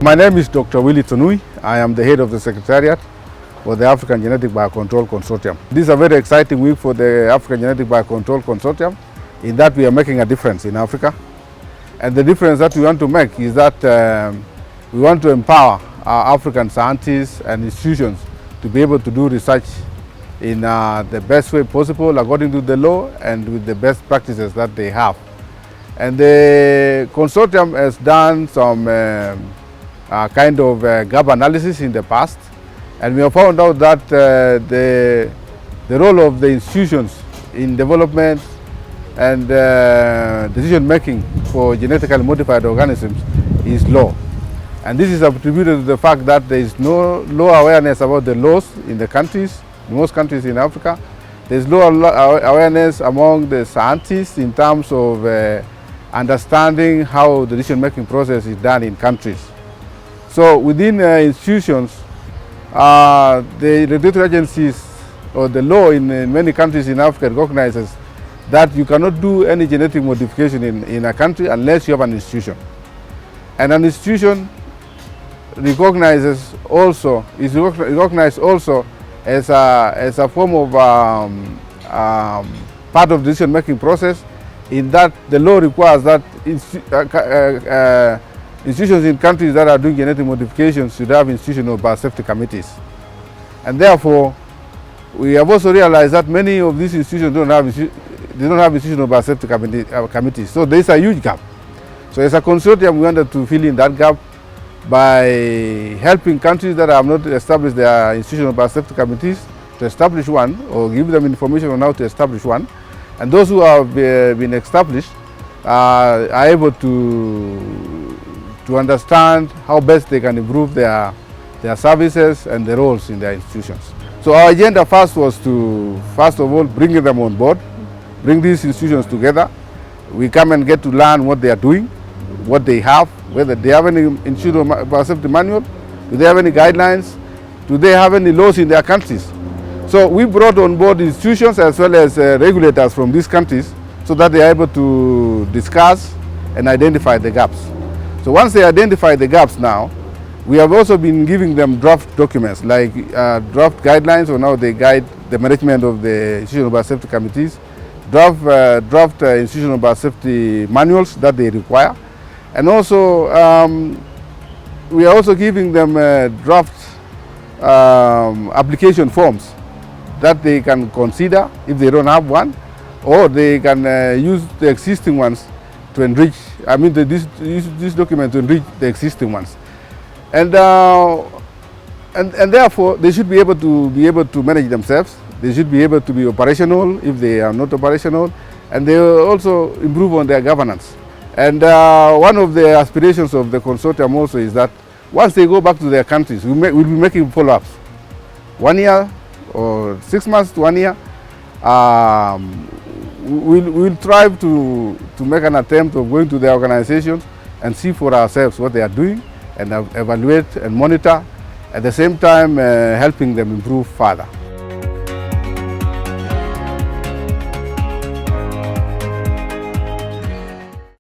My name is Dr. Willy Tonui. I am the head of the Secretariat for the African Genetic Biocontrol Consortium. This is a very exciting week for the African Genetic Biocontrol Consortium in that we are making a difference in Africa. And the difference that we want to make is that we want to empower our African scientists and institutions to be able to do research in the best way possible according to the law and with the best practices that they have. And the consortium has done some kind of gap analysis in the past, and we have found out that the role of the institutions in development and decision making for genetically modified organisms is low. And this is attributed to the fact that there is no low awareness about the laws in the countries, in most countries in Africa. There is low awareness among the scientists in terms of understanding how the decision-making process is done in countries. So within institutions, the regulatory agencies or the law in many countries in Africa recognizes that you cannot do any genetic modification in a country unless you have an institution. And an institution is recognized also as a form of part of the decision-making process, in that the law requires that institutions in countries that are doing genetic modifications should have institutional biosafety committees. And therefore, we have also realized that many of these institutions don't have institutional biosafety committees. So there is a huge gap. So as a consortium, we wanted to fill in that gap by helping countries that have not established their institutional biosafety committees to establish one, or give them information on how to establish one. And those who have been established are able to understand how best they can improve their services and their roles in their institutions. So our agenda first was to, first of all, bring them on board, bring these institutions together. We come and get to learn what they are doing, what they have, whether they have any institutional biosafety manual, do they have any guidelines, do they have any laws in their countries. So we brought on board institutions as well as regulators from these countries so that they are able to discuss and identify the gaps. So once they identify the gaps now, we have also been giving them draft documents like draft guidelines on how they guide the management of the institutional biosafety committees, draft institutional biosafety manuals that they require, and also we are also giving them draft application forms that they can consider if they don't have one, or they can use the existing ones to enrich, this document to enrich the existing ones. And therefore, they should be able to manage themselves. They should be able to be operational if they are not operational, and they will also improve on their governance. And one of the aspirations of the consortium also is that once they go back to their countries, we'll be making follow-ups. 1 year or 6 months to 1 year. We'll try to make an attempt of going to the organizations and see for ourselves what they are doing and evaluate and monitor, at the same time helping them improve further.